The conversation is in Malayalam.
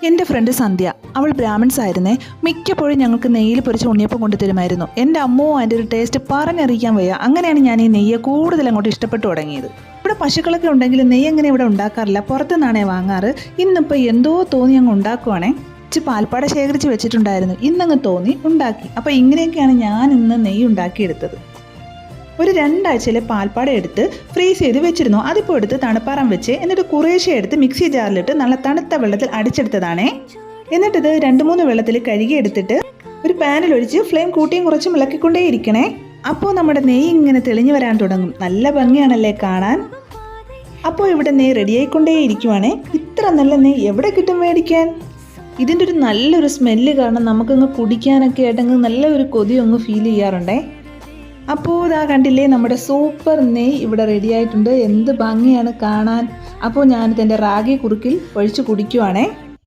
എൻ്റെ ഫ്രണ്ട് സന്ധ്യ, അവൾ ബ്രാഹ്മിൺസ് ആയിരുന്നേ. മിക്കപ്പോഴും ഞങ്ങൾക്ക് നെയ്യിൽ പൊരിച്ച ഉണ്ണിയപ്പം കൊണ്ടു തരുമായിരുന്നു. എൻ്റെ അമ്മോ അതിൻ്റെ ഒരു ടേസ്റ്റ് പറഞ്ഞറിയിക്കാൻ വയ്യ. അങ്ങനെയാണ് ഞാൻ ഈ നെയ്യെ കൂടുതൽ അങ്ങോട്ട് ഇഷ്ടപ്പെട്ടു തുടങ്ങിയത്. ഇവിടെ പശുക്കളൊക്കെ ഉണ്ടെങ്കിൽ നെയ്യ് അങ്ങനെ ഇവിടെ ഉണ്ടാക്കാറില്ല, പുറത്തുനിന്നാണേ വാങ്ങാറ്. ഇന്നിപ്പോൾ എന്തോ തോന്നി അങ്ങ് ഉണ്ടാക്കുവാണേ. പാൽപ്പാട ശേഖരിച്ച് വെച്ചിട്ടുണ്ടായിരുന്നു, ഇന്നങ്ങ് തോന്നി ഉണ്ടാക്കി. അപ്പോൾ ഇങ്ങനെയൊക്കെയാണ് ഞാൻ ഇന്ന് നെയ്യ് ഉണ്ടാക്കിയെടുത്തത്. ഒരു 2 ആഴ്ചയിലെ പാൽപ്പാട എടുത്ത് ഫ്രീസ് ചെയ്ത് വെച്ചിരുന്നു. അതിപ്പോൾ എടുത്ത് തണുപ്പാറാൻ വെച്ച് എന്നിട്ട് കുറേശ്ശെ എടുത്ത് മിക്സി ജാറിലിട്ട് നല്ല തണുത്ത വെള്ളത്തിൽ അടിച്ചെടുത്തതാണേ. എന്നിട്ടിത് 2-3 വെള്ളത്തിൽ കഴുകി എടുത്തിട്ട് ഒരു പാനിൽ ഒഴിച്ച് ഫ്ലെയിം കൂട്ടിയും കുറച്ചും ഇളക്കിക്കൊണ്ടേ ഇരിക്കണേ. അപ്പോൾ നമ്മുടെ നെയ്യ് ഇങ്ങനെ തെളിഞ്ഞു വരാൻ തുടങ്ങും. നല്ല ഭംഗിയാണല്ലേ കാണാൻ. അപ്പോൾ ഇവിടെ നെയ്യ് റെഡിയായിക്കൊണ്ടേ ഇരിക്കുവാണേ. ഇത്ര നല്ല നെയ്യ് എവിടെ കിട്ടും മേടിക്കാൻ? ഇതിൻ്റെ ഒരു നല്ലൊരു സ്മെല്ല് കാരണം നമുക്കങ്ങ് കുടിക്കാനൊക്കെ ആയിട്ടങ്ങ് നല്ല ഒരു കൊതി അങ്ങ് ഫീൽ ചെയ്യാറുണ്ടേ. അപ്പോൾ ഇതാ കണ്ടില്ലേ, നമ്മുടെ സൂപ്പർ നെയ്യ് ഇവിടെ റെഡി ആയിട്ടുണ്ട്. എന്ത് ഭംഗിയാണ് കാണാൻ. അപ്പോൾ ഞാനിതെൻ്റെ റാഗി കുറുക്കിൽ ഒഴിച്ച് കുടിക്കുവാണേ.